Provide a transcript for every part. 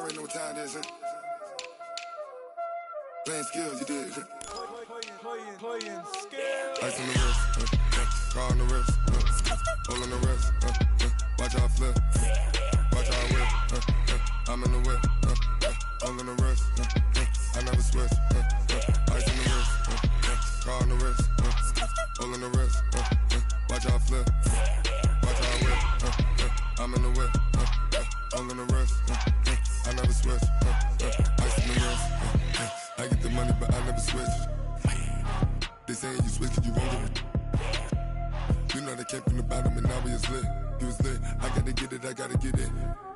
already know what time it is, huh? Playing skills, you did. Playing skills. Ice on the wrist, car on the wrist, hole on the wrist, watch how I flip, watch how I whip, I'm in the whip, hole on the wrist, I never switch, ice on the wrist, car on the wrist, hole on the wrist, watch how I flip, watch how I whip, I'm in the whip, hole on the wrist, I never switch, ice on the wrist, I get the money but I never switch. They saying you switch cause you won't get it. You know they came from the bottom and now we is lit. You was lit, I gotta get it, I gotta get it.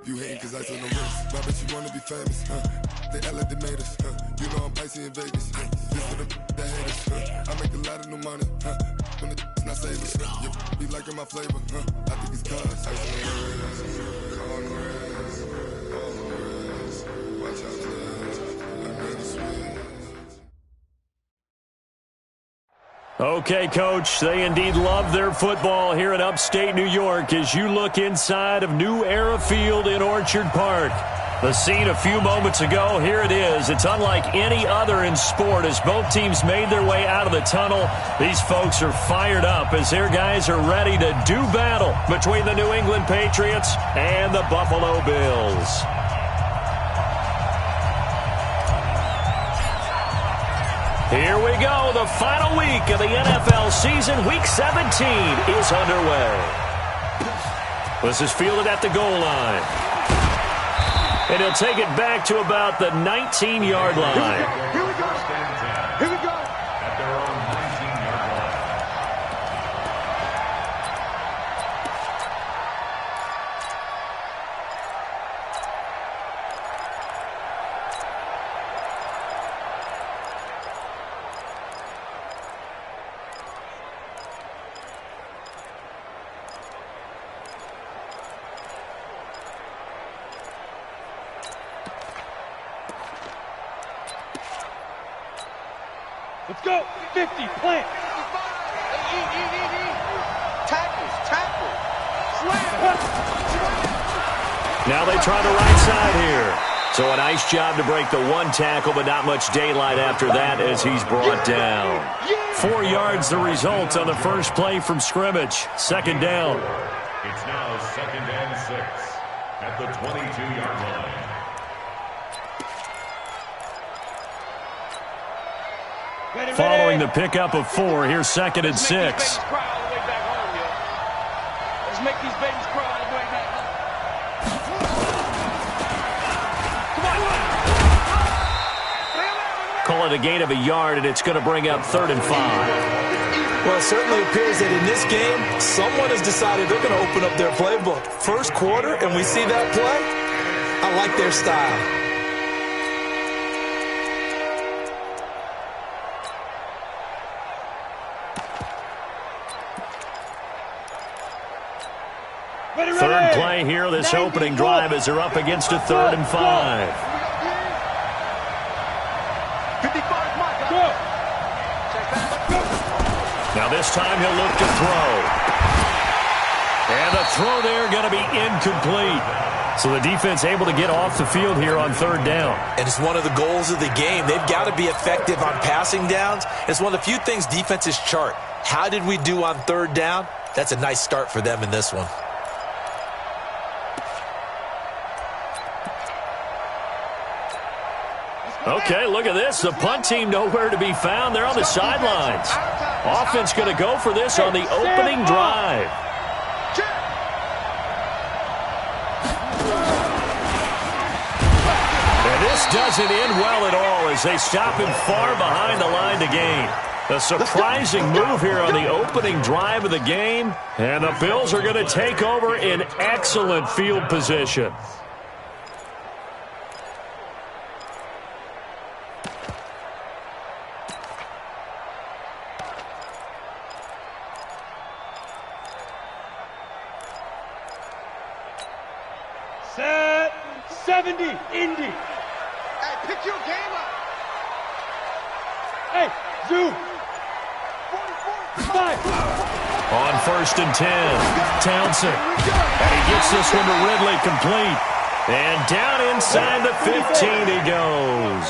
You hating cause ice on the wrist. Why bet you wanna be famous, They act like they made us, You know I'm icy in Vegas, Just for the that hate us, I make a lot of new money, When the not savers, You be liking my flavor, I think it's cause ice on the wrist, car on the wrist, all on the wrist, watch out flex, I never switch. Okay, Coach, they indeed love their football here in upstate New York as you look inside of New Era Field in Orchard Park. The scene a few moments ago, here it is. It's unlike any other in sport as both teams made their way out of the tunnel. These folks are fired up as their guys are ready to do battle between the New England Patriots and the Buffalo Bills. Here we go. The final week of the NFL season. Week 17 is underway. This is fielded at the goal line. And he'll take it back to about the 19-yard line. Here we go. Here we go. At their own 19-yard line. Let's go. 50, plant. Tackles. Now they try the right side here. So a nice job to break the one tackle, but not much daylight after that as he's brought down. 4 yards the result on the first play from scrimmage. Second down. It's now 2nd and 6 at the 22-yard line. Following the pickup of 4, here's 2nd and 6. Let's make these babies cry all the way back home. Call it a gain of a yard, and it's going to bring up 3rd and 5. Well, it certainly appears that in this game, someone has decided they're going to open up their playbook. First quarter, and we see that play. I like their style. Third play here, this opening drive as they're up against a 3rd and 5. Now this time he'll look to throw. And the throw there going to be incomplete. So the defense able to get off the field here on 3rd down. And it's one of the goals of the game. They've got to be effective on passing downs. It's one of the few things defenses chart. How did we do on 3rd down? That's a nice start for them in this one. Okay, look at this. The punt team nowhere to be found. They're on the sidelines. Offense going to go for this on the opening drive. And this doesn't end well at all as they stop him far behind the line to gain. A surprising move here on the opening drive of the game. And the Bills are going to take over in excellent field position. Set 70, Indy. Hey, pick your game up. Hey, zoom. 5. On 1st and 10, Townsend. And he gets this one to Ridley complete. And down inside the 15 he goes.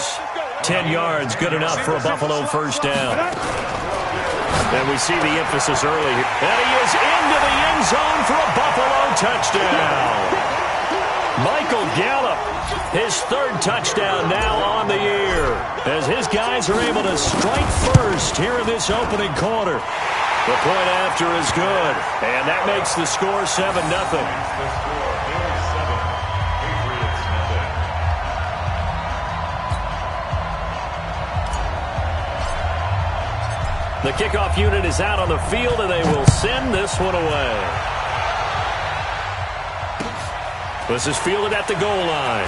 10 yards, good enough for a Buffalo first down. And we see the emphasis early here. And he is into the end zone for a Buffalo touchdown. Michael Gallup, his third touchdown now on the year, as his guys are able to strike first here in this opening quarter. The point after is good, and that makes the score 7-0. The kickoff unit is out on the field, and they will send this one away. This is fielded at the goal line.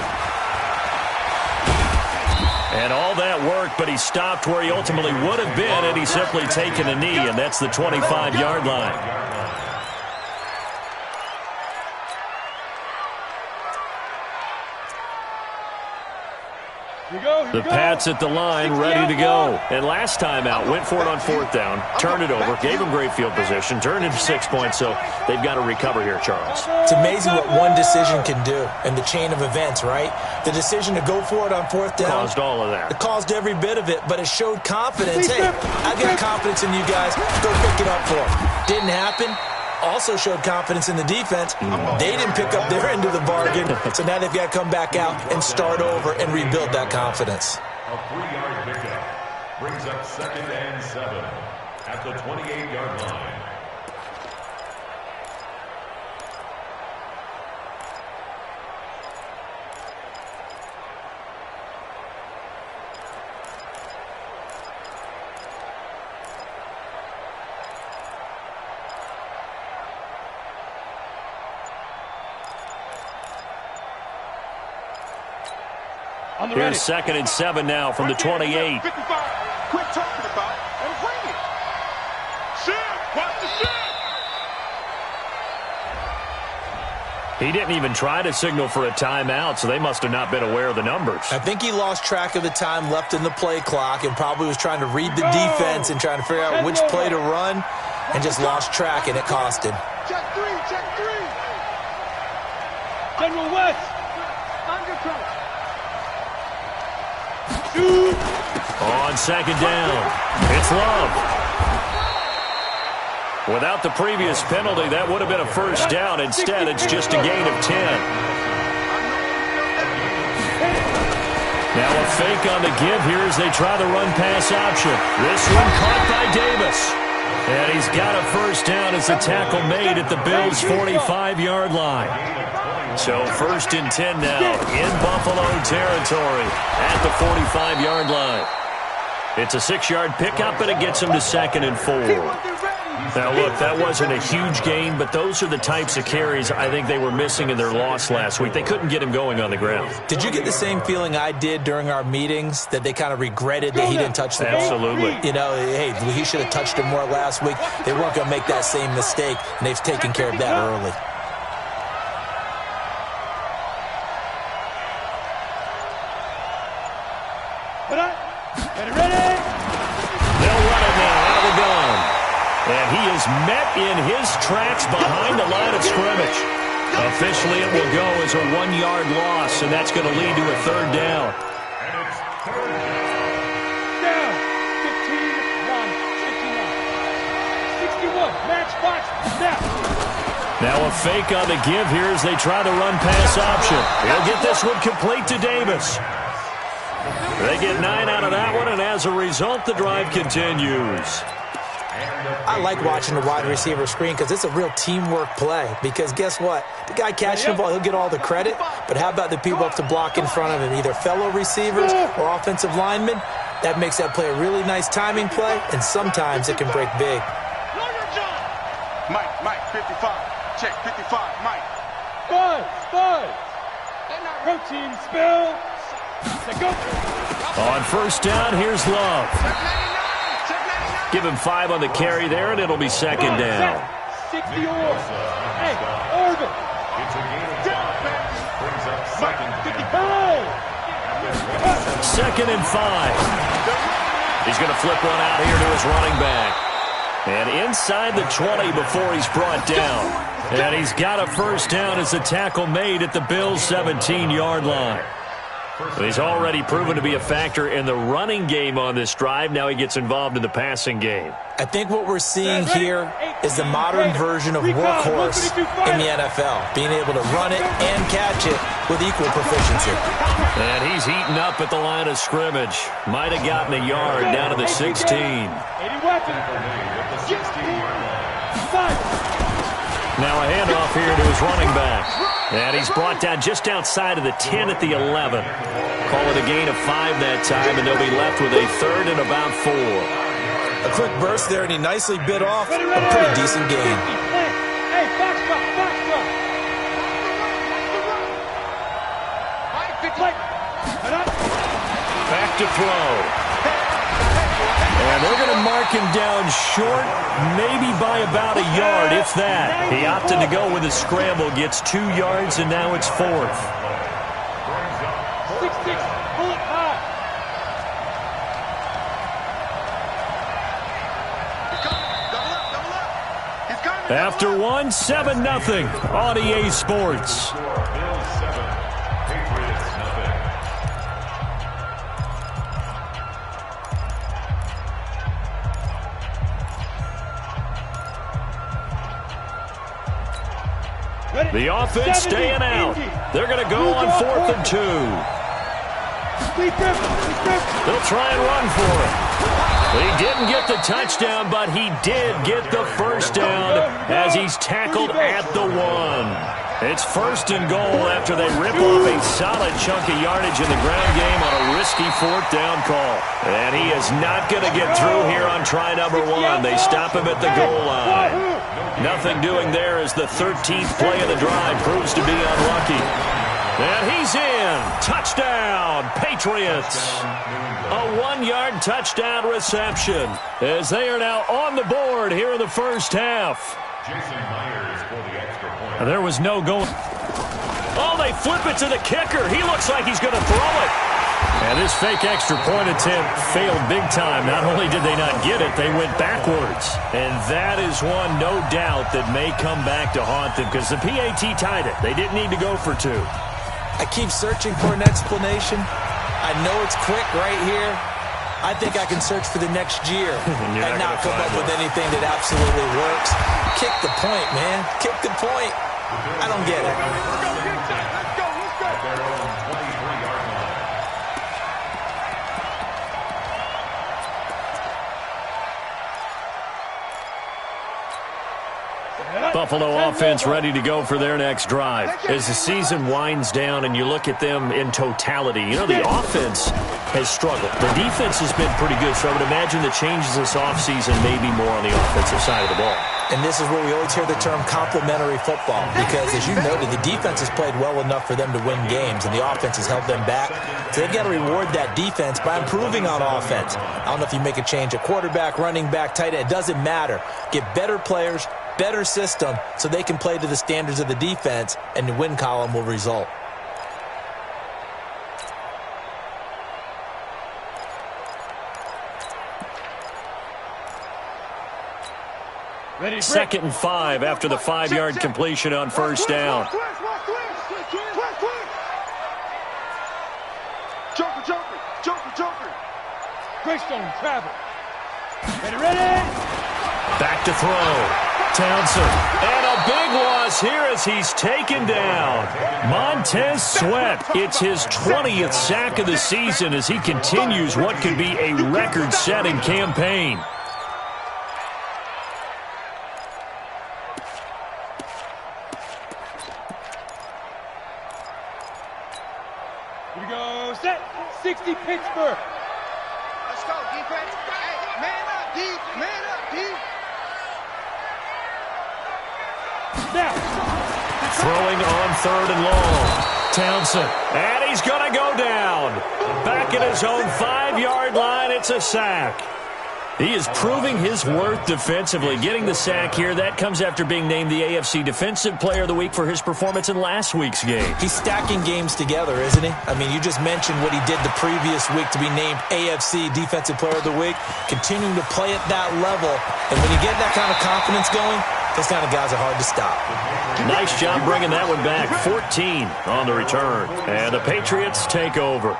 And all that work, but he stopped where he ultimately would have been, and he's simply taken a knee, and that's the 25-yard line. The Pats at the line, ready to go. And last time out, went for it on fourth down, turned it over, gave him great field position, turned into 6 points, so they've got to recover here, Charles. It's amazing what one decision can do in the chain of events, right? The decision to go for it on fourth down. Caused all of that. It caused every bit of it, but it showed confidence. Hey, I got confidence in you guys. Go pick it up for them. Didn't happen. Also showed confidence in the defense. They didn't pick up their end of the bargain, so now they've got to come back out and start over and rebuild that confidence. A 3-yard pickup brings up 2nd and 7 at the 28-yard line. Here's 2nd and 7 now from the 28. 55. Quit talking about and bring it. Shit, watch the shit. He didn't even try to signal for a timeout, so they must have not been aware of the numbers. I think he lost track of the time left in the play clock and probably was trying to read the defense and trying to figure out which play to run and just lost track, and it cost him. Check three. General West. Under control. On 2nd down, it's Love. Without the previous penalty, that would have been a first down. Instead, it's just a gain of 10. Now a fake on the give here as they try the run-pass option. This one caught by Davis. And he's got a first down as the tackle made at the Bills' 45-yard line. So 1st and 10 now in Buffalo territory at the 45-yard line. It's a 6-yard pickup, and it gets him to 2nd and 4. Now, look, that wasn't a huge gain, but those are the types of carries I think they were missing in their loss last week. They couldn't get him going on the ground. Did you get the same feeling I did during our meetings, that they kind of regretted that he didn't touch the ball? Absolutely. You know, hey, he should have touched it more last week. They weren't going to make that same mistake, and they've taken care of that early. Get ready. They'll run it now out of the gun. And he is met in his tracks behind the line of scrimmage. Officially, it will go as a 1-yard loss, and that's going to lead to a 3rd down. And it's 3rd Down. 15, 1, 61. Match box. Snap. Now a fake on the give here as they try the run-pass option. He'll get this one complete to Davis. They get 9 out of that one, and as a result, the drive continues. I like watching the wide receiver screen because it's a real teamwork play. Because guess what? The guy catching the ball, he'll get all the credit. But how about the people up to block in front of him, either fellow receivers or offensive linemen? That makes that play a really nice timing play, and sometimes it can break big. Mike, 55. Check, 55, Mike. 5. Protein spill. Let's go. On 1st down, here's Love. Give him 5 on the carry there, and it'll be 2nd down. 60 or. Hey, Orbit. It's a gain of 5. Brings up 2nd down. 2nd and 5. He's going to flip one out here to his running back. And inside the 20 before he's brought down. And he's got a first down as the tackle made at the Bills' 17-yard line. He's already proven to be a factor in the running game on this drive. Now he gets involved in the passing game. I think what we're seeing here is the modern version of workhorse in the NFL, being able to run it and catch it with equal proficiency. And he's heating up at the line of scrimmage. Might have gotten a yard down to the 16. Now a handoff here to his running back. And he's brought down just outside of the 10 at the 11. Call it a gain of 5 that time, and they'll be left with a third and about 4. A quick burst there, and he nicely bit off a pretty decent gain. Hey, Foxtrot. Back to throw. And they're going to mark him down short, maybe by about a yard, if that. He opted to go with a scramble, gets 2 yards, and now it's 4th. 6-6, pull it high. After 1, 7-0 on EA Sports. Bills 7, Patriots nothing. The offense staying out. They're going to go on 4th and 2. They'll try and run for it. He didn't get the touchdown, but he did get the first down as he's tackled at the 1. It's 1st and goal after they rip off a solid chunk of yardage in the ground game on a risky 4th down call. And he is not going to get through here on try number 1. They stop him at the goal line. Nothing doing there as the 13th play of the drive proves to be unlucky. And he's in. Touchdown, Patriots. A 1-yard touchdown reception as they are now on the board here in the first half. Jason Myers for the extra point. There was no going. Oh, they flip it to the kicker. He looks like he's going to throw it. And this fake extra point attempt failed big time. Not only did they not get it, they went backwards. And that is one, no doubt, that may come back to haunt them because the PAT tied it. They didn't need to go for 2. I keep searching for an explanation. I know it's quick right here. I think I can search for the next year and not come up with anything that absolutely works. Kick the point, man. Kick the point. I don't get it. Let's go. At their own 23-yard line. Buffalo offense ready to go for their next drive. As the season winds down and you look at them in totality, you know, the offense has struggled. The defense has been pretty good, so I would imagine the changes this offseason may be more on the offensive side of the ball. And this is where we always hear the term complementary football because, as you noted, the defense has played well enough for them to win games, and the offense has held them back. So they've got to reward that defense by improving on offense. I don't know if you make a change at quarterback, running back, tight end. It doesn't matter. Get better players, better system, so they can play to the standards of the defense, and the win column will result. Ready, 2nd and 5 after the 5-yard completion on first down. Joker. Greystone, travel. Ready. Back to throw. Townsend. And a big loss here as he's taken down. Montez Sweat. It's his 20th sack of the season as he continues what could be a record-setting campaign. Here we go. Set. 60 Pittsburgh. Let's go, defense. Hey, man up, D. Now. Throwing on 3rd and long. Townsend. And he's going to go down. Back at his own 5-yard line. It's a sack. He is proving his worth defensively. Getting the sack here, that comes after being named the AFC Defensive Player of the Week for his performance in last week's game. He's stacking games together, isn't he? I mean, you just mentioned what he did the previous week to be named AFC Defensive Player of the Week, continuing to play at that level. And when you get that kind of confidence going, those kind of guys are hard to stop. Nice job bringing that one back. 14 on the return. And the Patriots take over.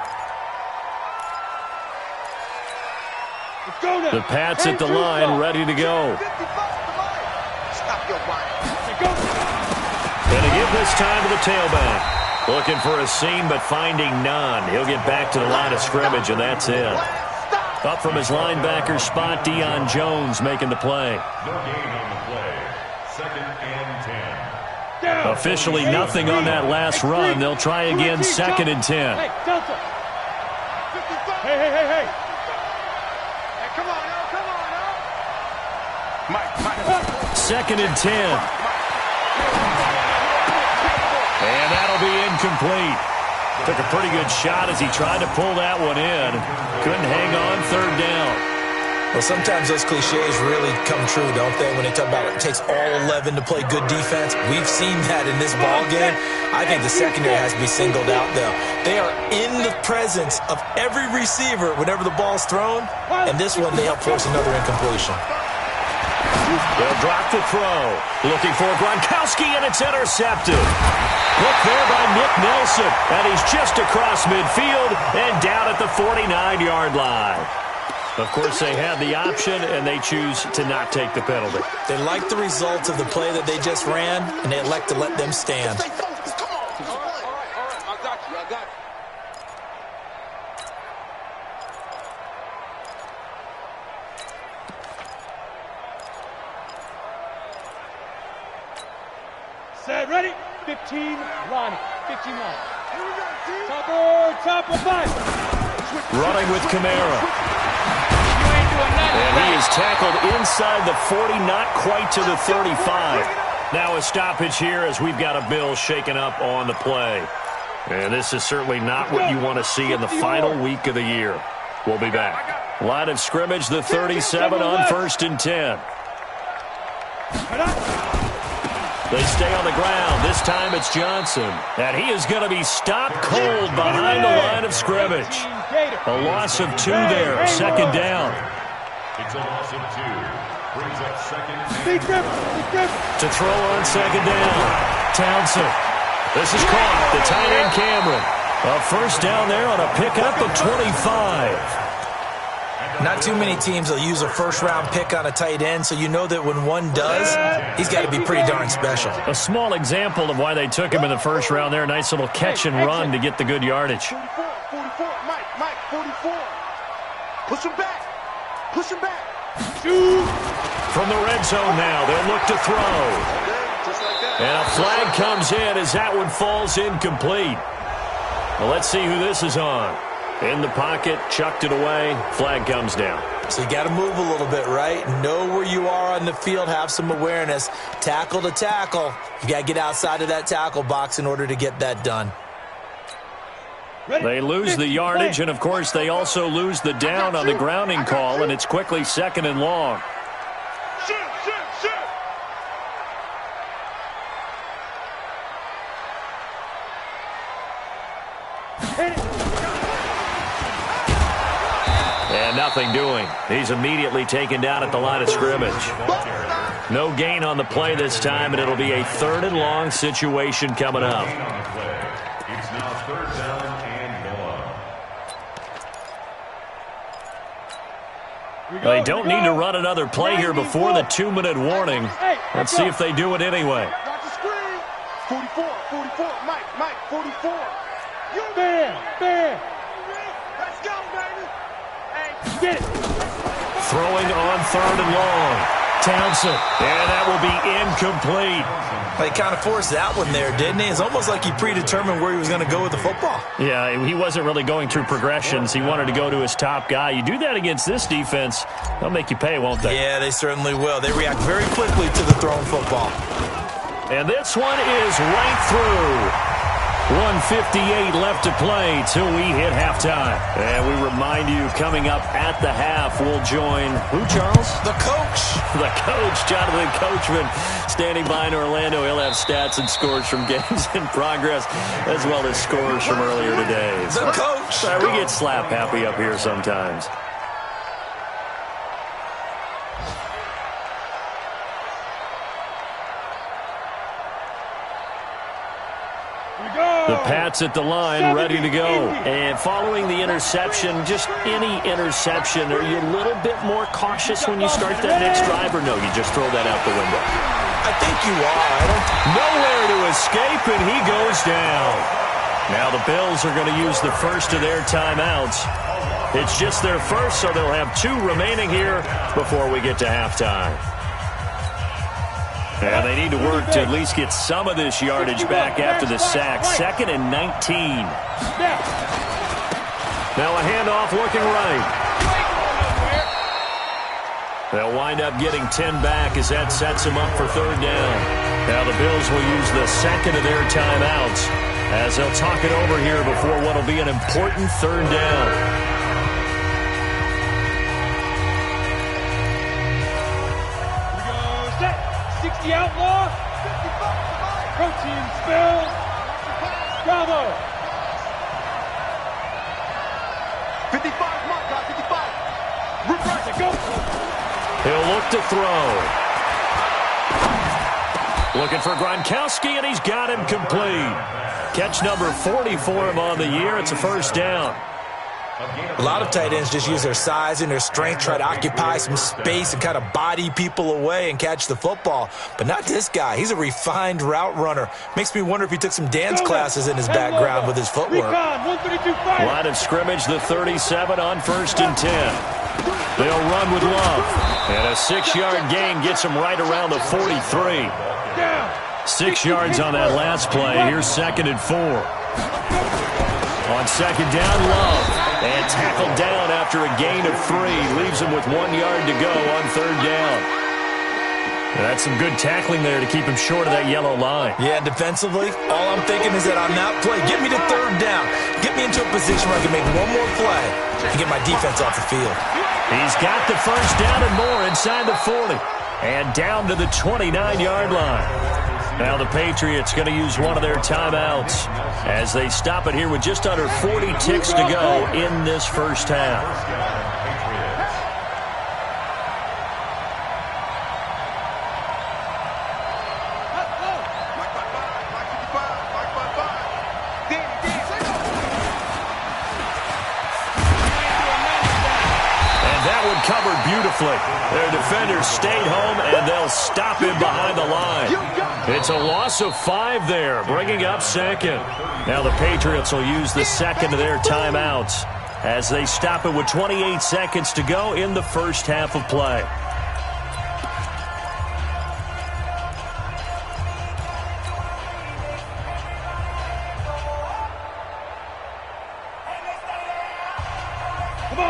The Pats at the line, ready to go. And to give this time to the tailback. Looking for a seam, but finding none. He'll get back to the line of scrimmage, and that's it. Up from his linebacker spot, Deion Jones making the play. No gain on the play. 2nd and 10. Officially nothing on that last run. They'll try again, 2nd and 10. Hey, Delta. Hey. Come on now. Mike. 2nd and 10. And that'll be incomplete. Took a pretty good shot as he tried to pull that one in. Couldn't hang on, 3rd down. Well, sometimes those cliches really come true, don't they? When they talk about it takes all 11 to play good defense. We've seen that in this ball game. I think the secondary has to be singled out, though. They are in the presence of every receiver whenever the ball's thrown. And this one, they help force another incompletion. They'll drop the throw. Looking for Gronkowski, and it's intercepted. Look there by Nick Nelson. And he's just across midfield and down at the 49-yard line. Of course, they had the option, and they choose to not take the penalty. They like the results of the play that they just ran, and they elect to let them stand. All right. I got you. Set, ready? 15, Lonnie. 15 line. Topper, 5. Running with Kamara. And he is tackled inside the 40, not quite to the 35. Now a stoppage here as we've got a Bill shaken up on the play. And this is certainly not what you want to see in the final week of the year. We'll be back. Line of scrimmage, the 37 on 1st and 10. They stay on the ground. This time it's Johnson. And he is going to be stopped cold behind the line of scrimmage. A loss of 2 there, 2nd down. It's a loss of 2. Brings up 2nd and 10. To throw on 2nd down. Townsend. This is caught. The tight end Cameron. A 1st down there on a pickup of 25. Not too many teams will use a 1st-round pick on a tight end, so you know that when one does, he's got to be pretty darn special. A small example of why they took him in the 1st round there. Nice little catch and run to get the good yardage. 44, Mike, 44. Push him back. From the red zone now, they'll look to throw. And a flag comes in as that one falls incomplete. Well, let's see who this is on. In the pocket, chucked it away, flag comes down. So you got to move a little bit, right? Know where you are on the field, have some awareness. Tackle to tackle. You got to get outside of that tackle box in order to get that done. They lose the yardage, and of course they also lose the down on the grounding call, and it's quickly 2nd and long. Shoot. And nothing doing. He's immediately taken down at the line of scrimmage. No gain on the play this time, and it'll be a 3rd and long situation coming up. It's now 3rd down and 1. They don't need to run another play here before the 2-minute warning. Let's see if they do it anyway. Got the screen. 44. Mike, 44. You Bam. Let's go, baby. Get it. Throwing on 3rd and long. Townsend. And that will be incomplete. He kind of forced that one there, didn't he? It's almost like he predetermined where he was going to go with the football. Yeah, he wasn't really going through progressions. He wanted to go to his top guy. You do that against this defense, they'll make you pay, won't they? Yeah, they certainly will. They react very quickly to the thrown football. And this one is right through. 1:58 left to play till we hit halftime. And we remind you, coming up at the half, we'll join who, Charles? The coach. The coach, Jonathan Coachman, standing by in Orlando. He'll have stats and scores from games in progress, as well as scores from earlier today. So, the coach. We get slap happy up here sometimes. The Pats at the line, ready to go. And following the interception, just any interception, are you a little bit more cautious when you start that next drive, or no, you just throw that out the window? I think you are. Nowhere to escape, and he goes down. Now the Bills are going to use the first of their timeouts. It's just their first, so they'll have 2 remaining here before we get to halftime. And they need to work to at least get some of this yardage back after the sack. 2nd and 19. Now a handoff looking right. They'll wind up getting 10 back as that sets them up for 3rd down. Now the Bills will use the second of their timeouts as they'll talk it over here before what will be an important 3rd down. 60 outlaw. Protein spill. Bravo. 55, mark out, 55. Reverse, go. He'll look to throw. Looking for Gronkowski, and he's got him complete. Catch number 40 for him on the year. It's a 1st down. A lot of tight ends just use their size and their strength, try to occupy some space and kind of body people away and catch the football. But not this guy. He's a refined route runner. Makes me wonder if he took some dance classes in his background with his footwork. Line of scrimmage, the 37 on 1st and 10. They'll run with Love. And a 6-yard gain gets him right around the 43. 6 yards on that last play. Here's 2nd and 4. On 2nd down, Love. And tackled down after a gain of 3. Leaves him with 1 yard to go on 3rd down. That's some good tackling there to keep him short of that yellow line. Yeah, defensively, all I'm thinking is that on that play, get me to 3rd down. Get me into a position where I can make one more play and get my defense off the field. He's got the 1st down and more inside the 40. And down to the 29-yard line. Now the Patriots going to use one of their timeouts as they stop it here with just under 40 ticks to go in this first half. And that one covered beautifully. Their defenders stayed home, and they'll stop him behind the line. It's a loss of 5 there, bringing up 2nd. Now the Patriots will use the 2nd of their timeouts as they stop it with 28 seconds to go in the first half of play.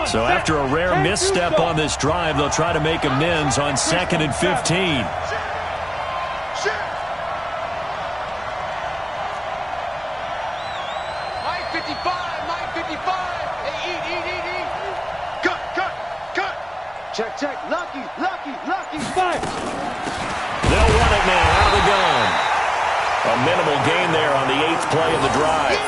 So after a rare misstep on this drive, they'll try to make amends on 2nd and 15. Check. Lucky. Five. They'll run it now out of the gun. A minimal gain there on the 8th play of the drive.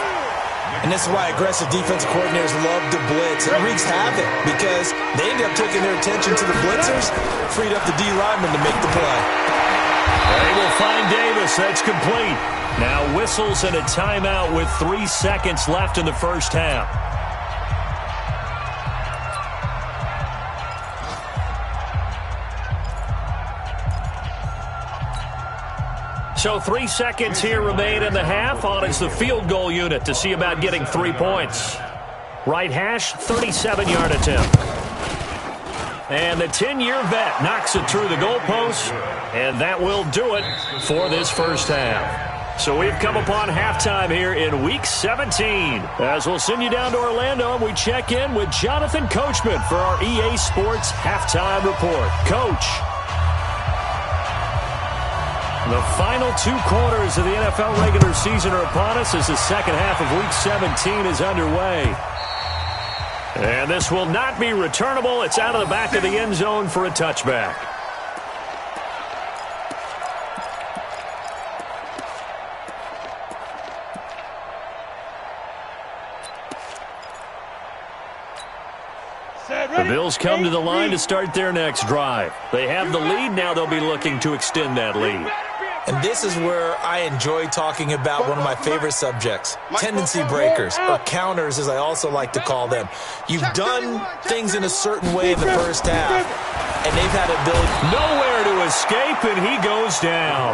And this is why aggressive defensive coordinators love to blitz. It wreaks havoc because they end up taking their attention to the blitzers, freed up the D lineman to make the play. They will find Davis. That's complete. Now whistles and a timeout with 3 seconds left in the first half. So 3 seconds here remain in the half. On is the field goal unit to see about getting 3 points. Right hash, 37-yard attempt. And the 10-year vet knocks it through the goalpost, and that will do it for this first half. So we've come upon halftime here in Week 17. As we'll send you down to Orlando, and we check in with Jonathan Coachman for our EA Sports Halftime Report. Coach. The final 2 quarters of the NFL regular season are upon us as the second half of Week 17 is underway. And this will not be returnable. It's out of the back of the end zone for a touchback. The Bills come to the line to start their next drive. They have the lead. Now they'll be looking to extend that lead. And this is where I enjoy talking about one of my favorite subjects, tendency breakers, or counters as I also like to call them. You've done things in a certain way in the first half, and they've had ability. Nowhere to escape, and he goes down.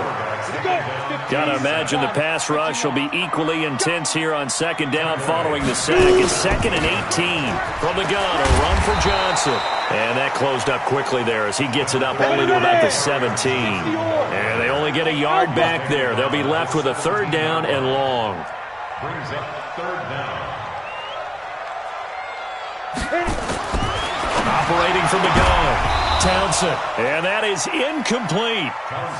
Got to imagine the pass rush will be equally intense here on second down following the sack. It's 2nd and 18. From the gun, a run for Johnson. And that closed up quickly there as he gets it up only to about the 17. And they only get a yard back there. They'll be left with a 3rd down and long. Brings up 3rd down. Operating from the gun. Townsend. And that is incomplete.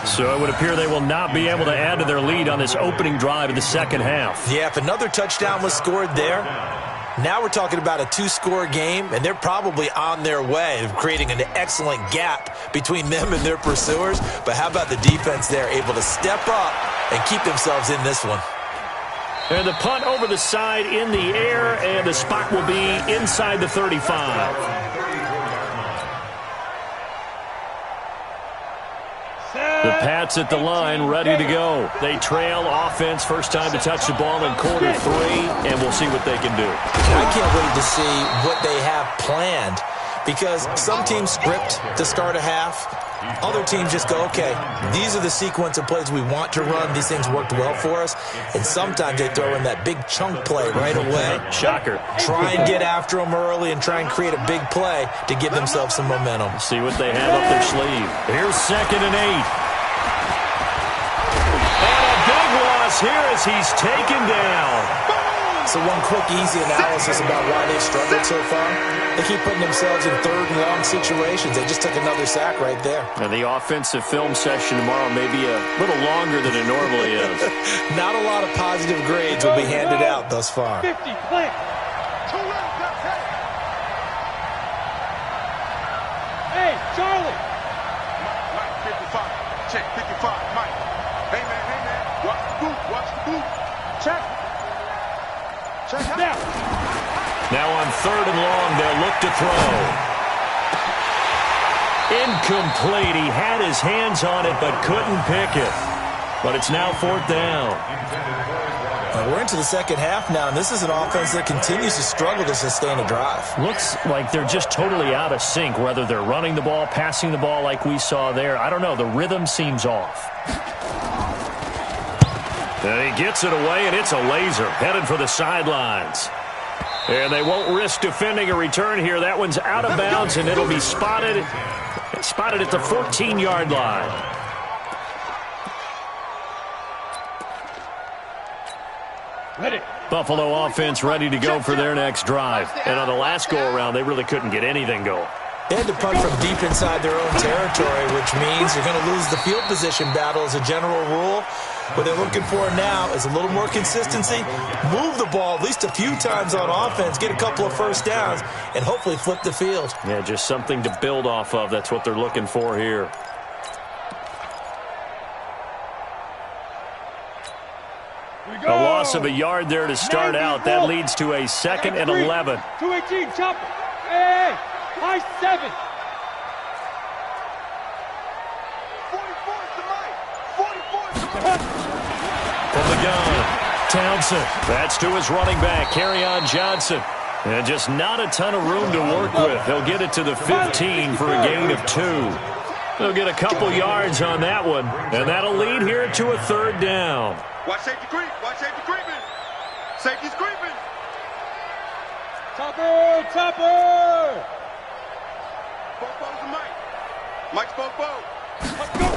So it would appear they will not be able to add to their lead on this opening drive of the second half. Yeah, if another touchdown was scored there, now we're talking about a 2-score game, and they're probably on their way of creating an excellent gap between them and their pursuers. But how about the defense there, able to step up and keep themselves in this one? And the punt over the side in the air, and the spot will be inside the 35. The Pats at the line, ready to go. They trail offense, first time to touch the ball in quarter 3, and we'll see what they can do. I can't wait to see what they have planned, because some teams script to start a half. Other teams just go, okay, these are the sequence of plays we want to run. These things worked well for us. And sometimes they throw in that big chunk play right away. Shocker. Try and get after them early and try and create a big play to give themselves some momentum. See what they have up their sleeve. Here's 2nd and 8. And a big loss here as he's taken down. So one quick, easy analysis about why they've struggled so far. They keep putting themselves in 3rd and long situations. They just took another sack right there. And the offensive film session tomorrow may be a little longer than it normally is. Not a lot of positive grades will be handed out thus far. 50, play. Hey, Charlie. Mike, 55. Check, 55. Mike. Hey, man. Watch the boot. Check. Now on 3rd and long, they'll look to throw. Incomplete. He had his hands on it but couldn't pick it. But it's now 4th down. We're into the second half now, and this is an offense that continues to struggle to sustain a drive. Looks like they're just totally out of sync, whether they're running the ball, passing the ball like we saw there. I don't know. The rhythm seems off. And he gets it away, and it's a laser headed for the sidelines. And they won't risk defending a return here. That one's out of bounds, and it'll be spotted at the 14-yard line. Ready. Buffalo offense ready to go for their next drive. And on the last go-around, they really couldn't get anything going. They had to punt from deep inside their own territory, which means you're going to lose the field position battle as a general rule. What they're looking for now is a little more consistency, move the ball at least a few times on offense, get a couple of first downs, and hopefully flip the field. Yeah, just something to build off of. That's what they're looking for here. A loss of a yard there to start out. That leads to a 2nd and 11. 218, chopper. Hey, high 7. 44 to Mike. From the gun, Townsend. That's to his running back, Kerryon Johnson. And just not a ton of room to work with. He'll get it to the 15 for a gain of 2. They'll get a couple yards on that one. And that'll lead here to a 3rd down. Watch safety creep. Watch safety creeping. Safety's creeping. Topper. Bobo's to Mike. Mike's Bobo. Let's go.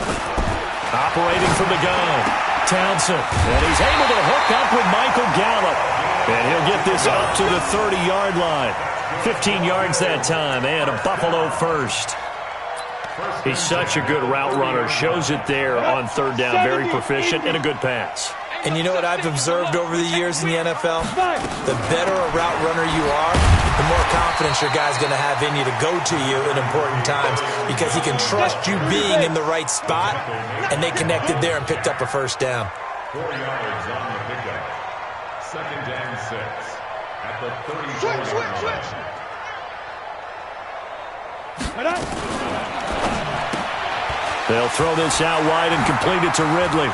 Operating from the gun, Townsend. And he's able to hook up with Michael Gallup. And he'll get this up to the 30-yard line. 15 yards that time, and a Buffalo first. He's such a good route runner. Shows it there on third down. Very proficient and a good pass. And you know what I've observed over the years in the NFL? The better a route runner you are, the more confidence your guy's going to have in you to go to you in important times because he can trust you being in the right spot, and they connected there and picked up a first down. 4 yards on the pickup. 2nd and 6 at the 34-yard line. They'll throw this out wide and complete it to Ridley.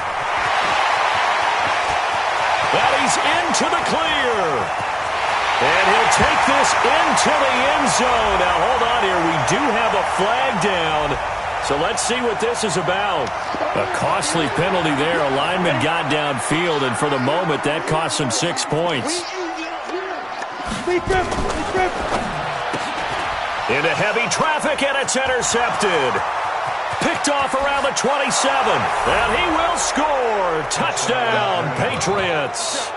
That he's into the clear. And he'll take this into the end zone. Now, hold on here. We do have a flag down. So let's see what this is about. A costly penalty there. A lineman got downfield, and for the moment, that cost him 6 points. Into heavy traffic, and it's intercepted. Picked off around the 27, and he will score. Touchdown, Patriots.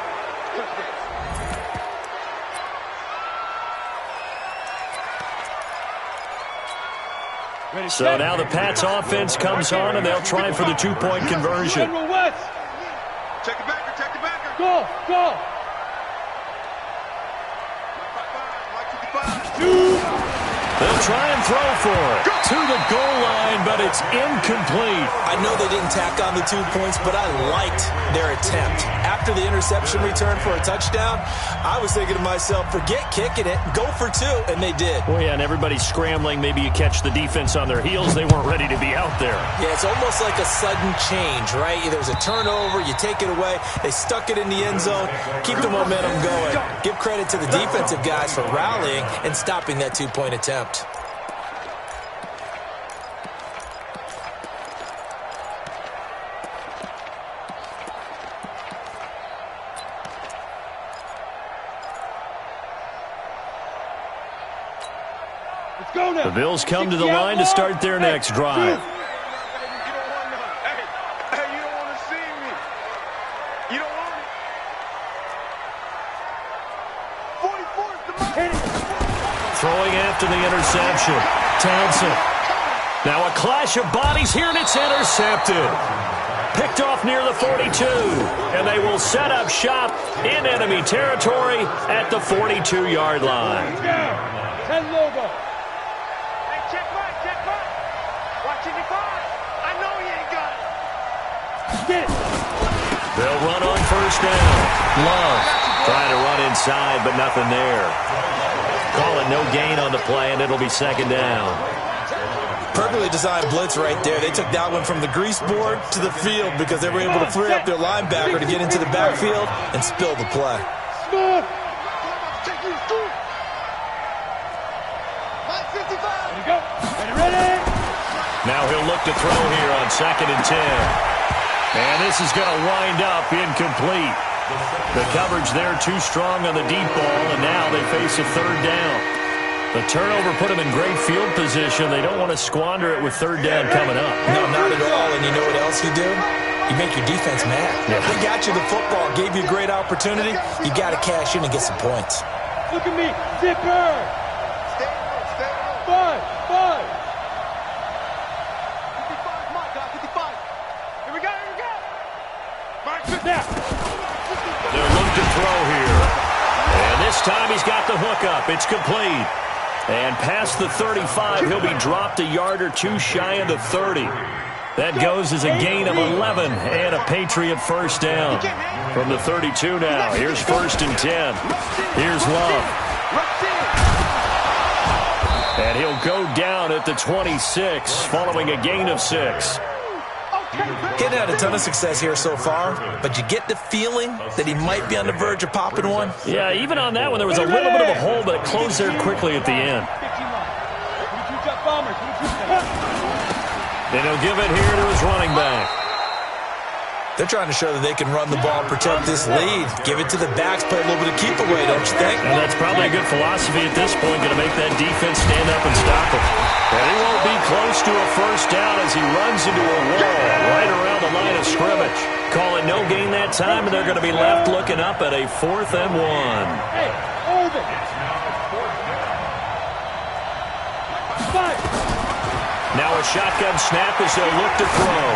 So now the Pats offense comes on, and they'll try for the 2-point conversion. Check the backer. Go. They'll try and throw for it to the goal line, but it's incomplete. I know they didn't tack on the 2 points, but I liked their attempt. After the interception return for a touchdown, I was thinking to myself, forget kicking it, go for 2, and they did. Well, yeah, and everybody's scrambling. Maybe you catch the defense on their heels. They weren't ready to be out there. Yeah, it's almost like a sudden change, right? There's a turnover, you take it away, they stuck it in the end zone, keep the momentum going. Give credit to the defensive guys for rallying and stopping that 2-point attempt. The Bills come to the line to start their next drive. Hey, you don't want to see me. You don't want me. 44 is the Throwing after the interception. Townsend. Now a clash of bodies here, and it's intercepted. Picked off near the 42. And they will set up shop in enemy territory at the 42-yard line. 10 logo. Check back. Watching your five. I know you ain't got it. Get it. They'll run on first down. Love trying to run inside, but nothing there. Call it no gain on the play, and it'll be 2nd down. Perfectly designed blitz right there. They took that one from the grease board to the field because they were able to free up their linebacker to get into the backfield and spill the play. Smooth. Ready. Now he'll look to throw here on 2nd and 10. And this is going to wind up incomplete. The coverage there too strong on the deep ball, and now they face a 3rd down. The turnover put them in great field position. They don't want to squander it with 3rd down coming up. No, not at all. And you know what else you do? You make your defense mad. Yeah. They got you the football, gave you a great opportunity. You got to cash in and get some points. Look at me. Zipper. Five. 55, my God, 55. Here we go. They'll look to throw here. And this time he's got the hook up. It's complete. And past the 35, he'll be dropped a yard or two shy of the 30. That goes as a gain of 11 and a Patriot first down. From the 32 now, here's 1st and 10. Here's Love. And he'll go down at the 26 following a gain of 6. Getting had a ton of success here so far, but you get the feeling that he might be on the verge of popping one. Yeah, even on that one, there was a little bit of a hole, but it closed there quickly at the end. And he'll give it here to his running back. They're trying to show that they can run the ball, protect this lead. Give it to the backs, play a little bit of keep away, don't you think? And that's probably a good philosophy at this point, going to make that defense stand up and stop it. And he won't be close to a first down as he runs into a wall right around the line of scrimmage. Call it no gain that time, and they're going to be left looking up at a 4th and 1. Hey, Irvin. 5. Now a shotgun snap as they'll look to throw.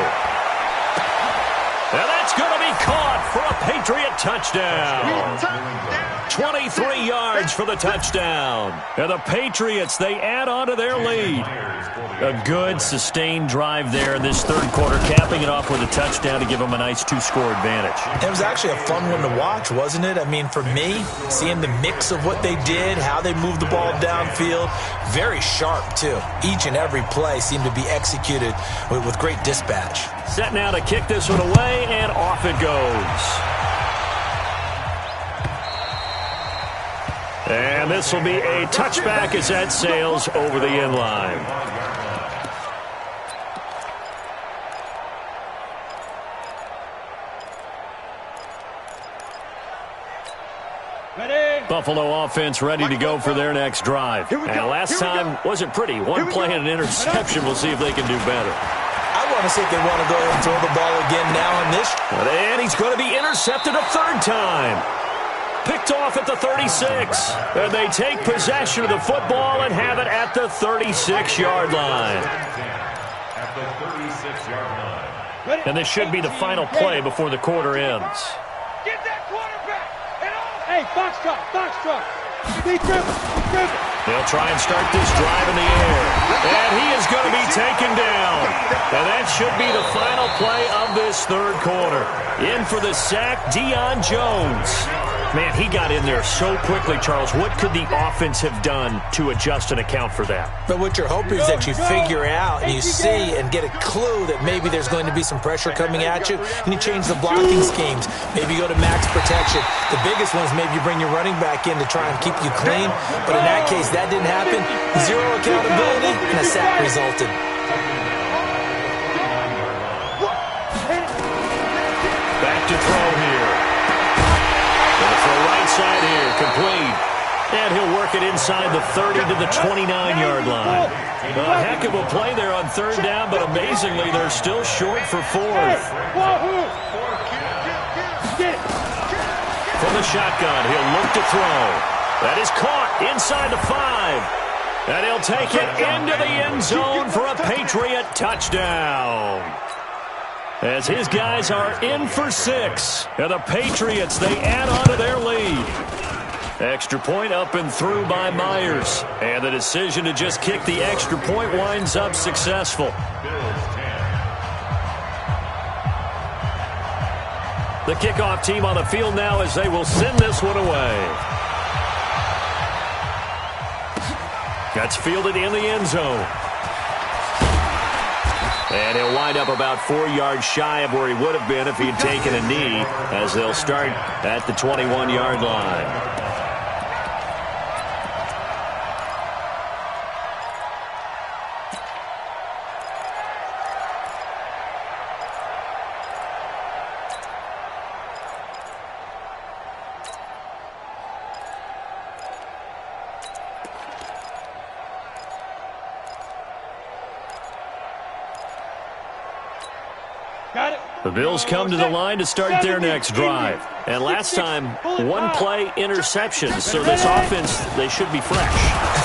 And that's going to be caught for a Patriot touchdown. 23 yards for the touchdown. And the Patriots, they add on to their lead. A good, sustained drive there in this third quarter, capping it off with a touchdown to give them a nice two-score advantage. It was actually a fun one to watch, wasn't it? I mean, for me, seeing the mix of what they did, how they moved the ball downfield, very sharp, too. Each and every play seemed to be executed with great dispatch. Set now to kick this one away, and off it goes. And this will be a touchback as that sails over the end line. Ready? Buffalo offense ready to go for their next drive. And last time wasn't pretty. One play and an interception. We'll see if they can do better. I want to see if they want to go ahead and throw the ball again now on this. And he's going to be intercepted a third time. Picked off at the 36. And they take possession of the football and have it at the 36-yard line. At the 36-yard line. And this should be the final play before the quarter ends. Get that quarterback! Hey, box truck! Be dribble! They'll try and start this drive in the air. And he is going to be taken down. And that should be the final play of this third quarter. In for the sack, Deion Jones. Man, he got in there so quickly, Charles. What could the offense have done to adjust and account for that? But what you're hoping is that you figure out and you see and get a clue that maybe there's going to be some pressure coming at you, and you change the blocking schemes. Maybe you go to max protection. The biggest one is maybe you bring your running back in to try and keep you clean. But in that case, that didn't happen. Zero accountability, and a sack resulted. Back to throw here. Right side here, complete. And he'll work it inside the 30 to the 29-yard line. A heck of a play there on third down, but amazingly, they're still short for fourth. From the shotgun, he'll look to throw. That is caught inside the 5. And he'll take it into the end zone for a Patriot touchdown. As his guys are in for 6. And the Patriots, they add on to their lead. Extra point up and through by Myers. And the decision to just kick the extra point winds up successful. The kickoff team on the field now as they will send this one away. That's fielded in the end zone. And he'll wind up about 4 yards shy of where he would have been if he had taken a knee, as they'll start at the 21-yard line. The Bills come to the line to start their next drive. And last time, one-play interceptions. So this offense, they should be fresh.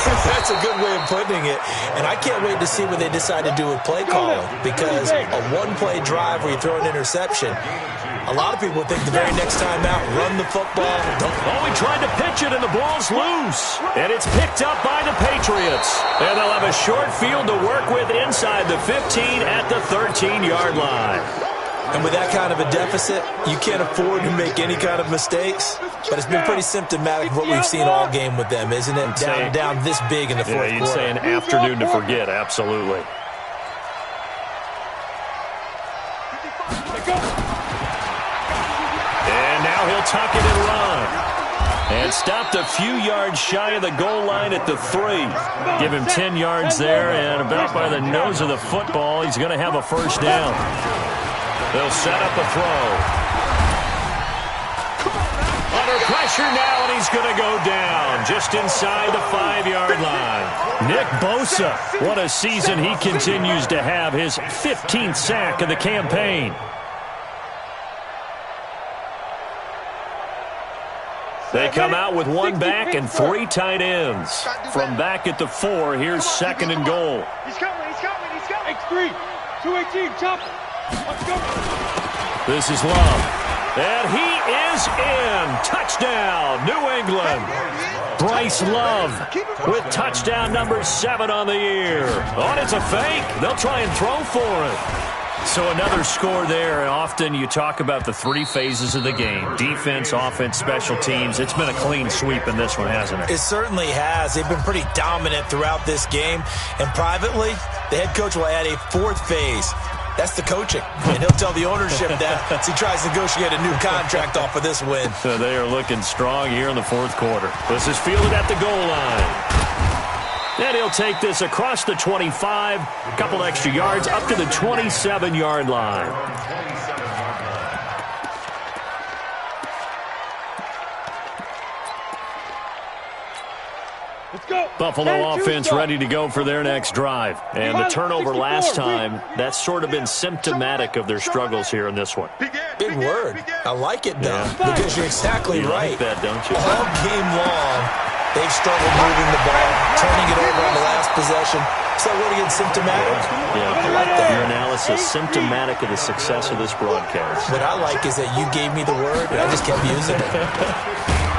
That's a good way of putting it. And I can't wait to see what they decide to do with play calling. Because a one-play drive where you throw an interception, a lot of people think the very next time out, run the football. Oh, he tried to pitch it, and the ball's loose. And it's picked up by the Patriots. And they'll have a short field to work with inside the 15 at the 13-yard line. And with that kind of a deficit, you can't afford to make any kind of mistakes. But it's been pretty symptomatic of what we've seen all game with them, isn't it? Down this big in the fourth quarter. You'd say an afternoon to forget, absolutely. And now he'll tuck it and run. And stopped a few yards shy of the goal line at the 3. Give him 10 yards there, and about by the nose of the football, he's going to have a first down. They'll set up a throw. Under pressure now, and he's going to go down just inside the 5-yard line. Nick Bosa, what a season he continues to have, his 15th sack of the campaign. They come out with one back and 3 tight ends. From back at the 4, here's 2nd and goal. He's coming. X3, 218, chop. Let's go. This is Love. And he is in. Touchdown, New England. Bryce Love with touchdown number 7 on the year. Oh, it's a fake. They'll try and throw for it. So another score there, and often you talk about the 3 phases of the game. Defense, offense, special teams. It's been a clean sweep in this one, hasn't it? It certainly has. They've been pretty dominant throughout this game. And privately, the head coach will add a 4th phase. That's the coaching. And he'll tell the ownership that as he tries to negotiate a new contract off of this win. So they are looking strong here in the 4th quarter. This is fielded at the goal line. And he'll take this across the 25, a couple extra yards, up to the 27-yard line. Let's go. Buffalo offense ready to go for their next drive. And the turnover last time, that's sort of been symptomatic of their struggles here in this one. Big word. I like it, though, because you're exactly right. You like that, don't you? All game long, they've struggled moving the ball, turning it over on the last possession. So what again, symptomatic? Yeah, I like that. Your analysis symptomatic of the success of this broadcast. What I like is that you gave me the word, and I just kept using it.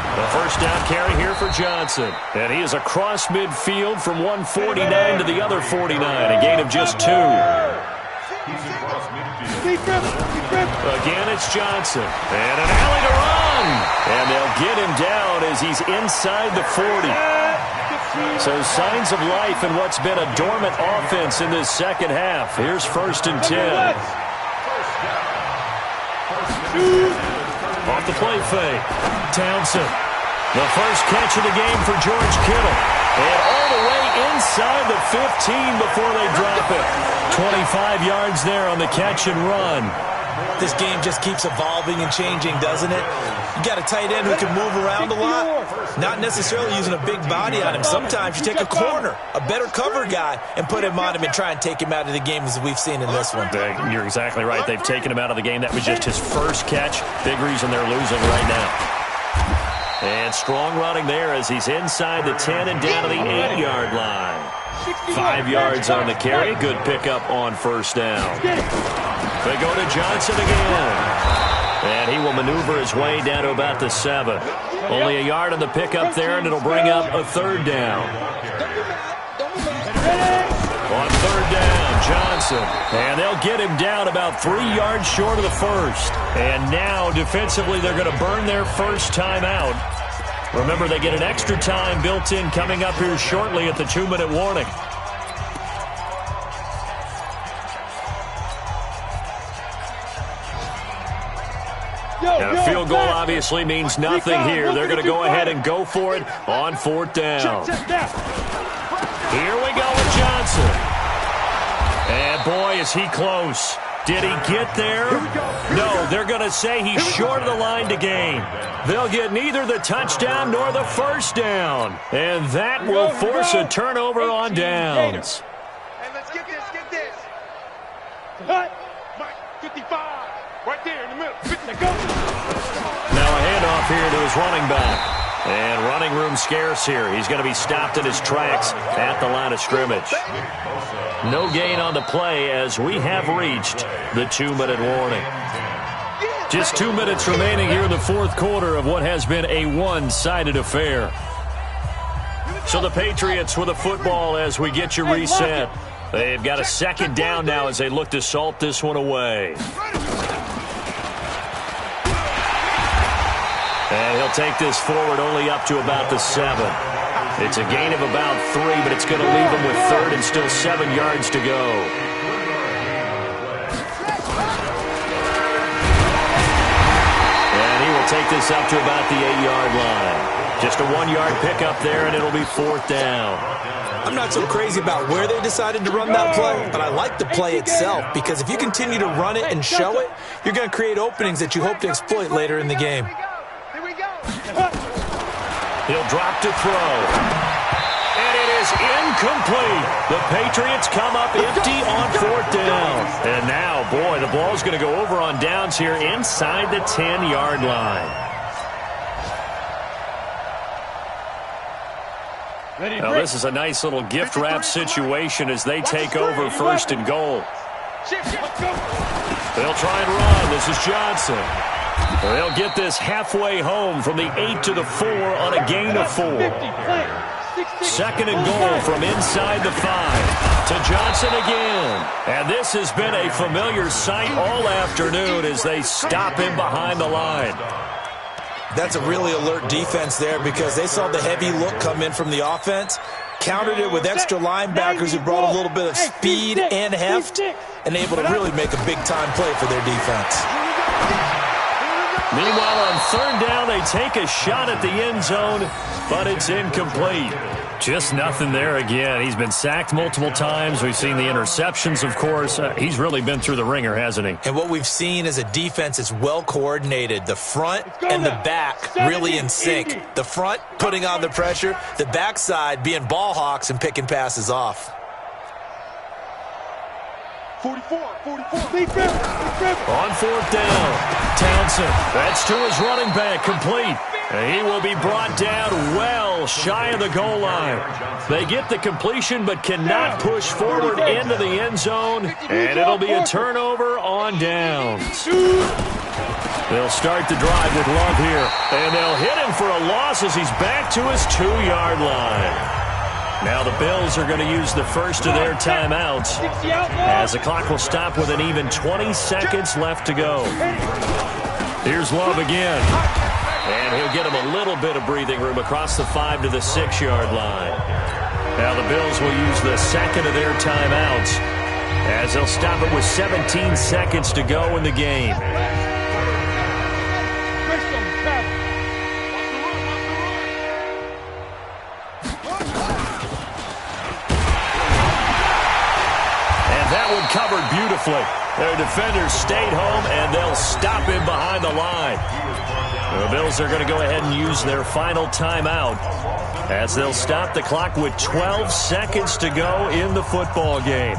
The first down carry here for Johnson. And he is across midfield from 149 to the other 49, a gain of just 2. Again, it's Johnson. And an alley to run. And they'll get him down as he's inside the 40. So signs of life in what's been a dormant offense in this second half. Here's 1st and 10. Off the play fake. Townsend. The first catch of the game for George Kittle. And all the way inside the 15 before they drop it. 25 yards there on the catch and run. This game just keeps evolving and changing, doesn't it? You got a tight end who can move around a lot, not necessarily using a big body on him. Sometimes you take a corner, a better cover guy, and put him on him and try and take him out of the game as we've seen in this one. You're exactly right. They've taken him out of the game. That was just his first catch. Big reason they're losing right now. And strong running there as he's inside the 10 and down to the 8-yard line. 5 yards on the carry. Good pickup on 1st down. They go to Johnson again. And he will maneuver his way down to about the 7. Only a yard on the pickup there, and it'll bring up a 3rd down. On 3rd down, Johnson. And they'll get him down about 3 yards short of the 1st. And now, defensively, they're going to burn their first time out. Remember, they get an extra time built in coming up here shortly at the 2-minute warning. And a field goal obviously means nothing here. They're going to go ahead and go for it on 4th down. Here we go with Johnson. And boy, is he close. Did he get there? No, they're going to say he's short of the line to gain. They'll get neither the touchdown nor the 1st down. And that will force a turnover on downs. Hey, let's get this. Mike, 55. Right there in the middle. Now a handoff here to his running back. And running room scarce here. He's going to be stopped in his tracks at the line of scrimmage. No gain on the play as we have reached the 2-minute warning. Just 2 minutes remaining here in the 4th quarter of what has been a one-sided affair. So the Patriots with a football as we get you reset. They've got a 2nd down now as they look to salt this one away. And he'll take this forward only up to about the 7. It's a gain of about 3, but it's going to leave him with 3rd and still 7 yards to go. And he will take this up to about the 8-yard line. Just a 1-yard pickup there, and it'll be 4th down. I'm not so crazy about where they decided to run that play, but I like the play itself because if you continue to run it and show it, you're going to create openings that you hope to exploit later in the game. He'll drop to throw. And it is incomplete. The Patriots come up empty on 4th down. And now, boy, the ball's going to go over on downs here inside the 10-yard line. Now, this is a nice little gift wrap situation as they take over first and goal. They'll try and run. This is Johnson. They'll get this halfway home from the 8 to the 4 on a gain of 4. Second and goal from inside the 5 to Johnson again. And this has been a familiar sight all afternoon as they stop him behind the line. That's a really alert defense there because they saw the heavy look come in from the offense, countered it with extra linebackers who brought a little bit of speed and heft, and able to really make a big-time play for their defense. Meanwhile, on third down, they take a shot at the end zone, but it's incomplete. Just nothing there again. He's been sacked multiple times. We've seen the interceptions, of course. He's really been through the ringer, hasn't he? And what we've seen is a defense that's well-coordinated. The front and the back really in sync. The front putting on the pressure, the backside being ball hawks and picking passes off. 44. On fourth down, Townsend. That's to his running back, complete. And he will be brought down well shy of the goal line. They get the completion but cannot push forward into the end zone, and it'll be a turnover on downs. They'll start the drive with Love here, and they'll hit him for a loss as he's back to his 2-yard line. Now the Bills are going to use the first of their timeouts as the clock will stop with an even 20 seconds left to go. Here's Love again. And he'll get him a little bit of breathing room across the 5 to the 6-yard line. Now the Bills will use the second of their timeouts as they'll stop it with 17 seconds to go in the game. Covered beautifully. Their defenders stayed home, and they'll stop him behind the line. The Bills are going to go ahead and use their final timeout as they'll stop the clock with 12 seconds to go in the football game.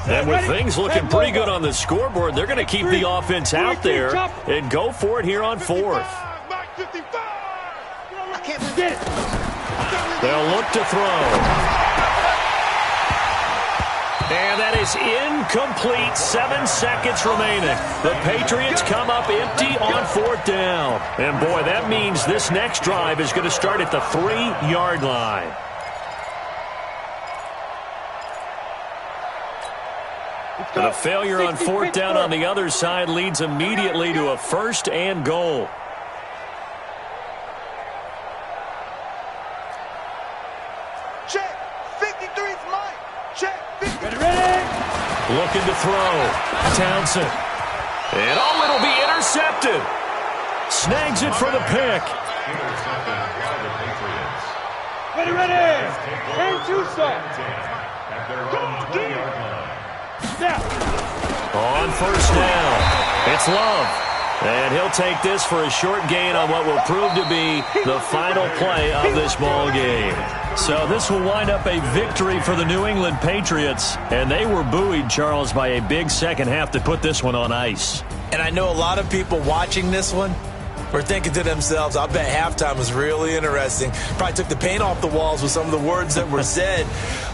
And with things looking pretty good on the scoreboard, they're going to keep the offense out there and go for it here on fourth. They'll look to throw. And that is incomplete. 7 seconds remaining. The Patriots come up empty on fourth down. And, boy, that means this next drive is going to start at the 3-yard line. And a failure on fourth down on the other side leads immediately to a first and goal. Looking to throw. Townsend. And it'll be intercepted. Snags it for the pick. Ready. And Tucson. On first down, it's Love. And he'll take this for a short gain on what will prove to be the final play of this ball game. So this will wind up a victory for the New England Patriots. And they were buoyed, Charles, by a big second half to put this one on ice. And I know a lot of people watching this one were thinking to themselves, I bet halftime was really interesting. Probably took the paint off the walls with some of the words that were said.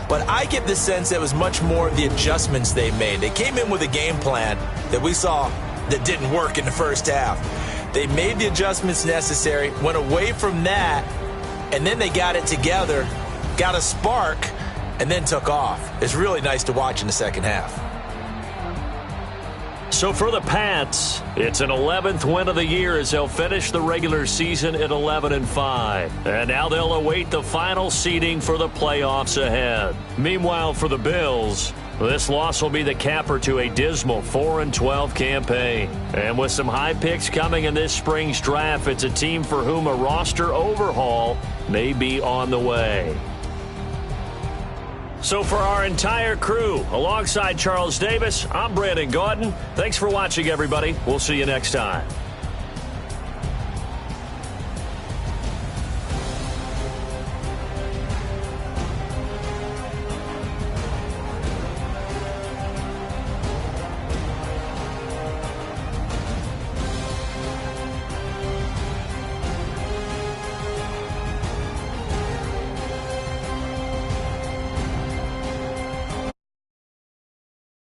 But I get the sense that it was much more the adjustments they made. They came in with a game plan that we saw that didn't work in the first half. They made the adjustments necessary, went away from that, and then they got it together, got a spark, and then took off. It's really nice to watch in the second half. So for the Pats, it's an 11th win of the year as they'll finish the regular season at 11-5. And now they'll await the final seeding for the playoffs ahead. Meanwhile, for the Bills, this loss will be the capper to a dismal 4-12 campaign. And with some high picks coming in this spring's draft, it's a team for whom a roster overhaul may be on the way. So for our entire crew, alongside Charles Davis, I'm Brandon Gaudin. Thanks for watching, everybody. We'll see you next time.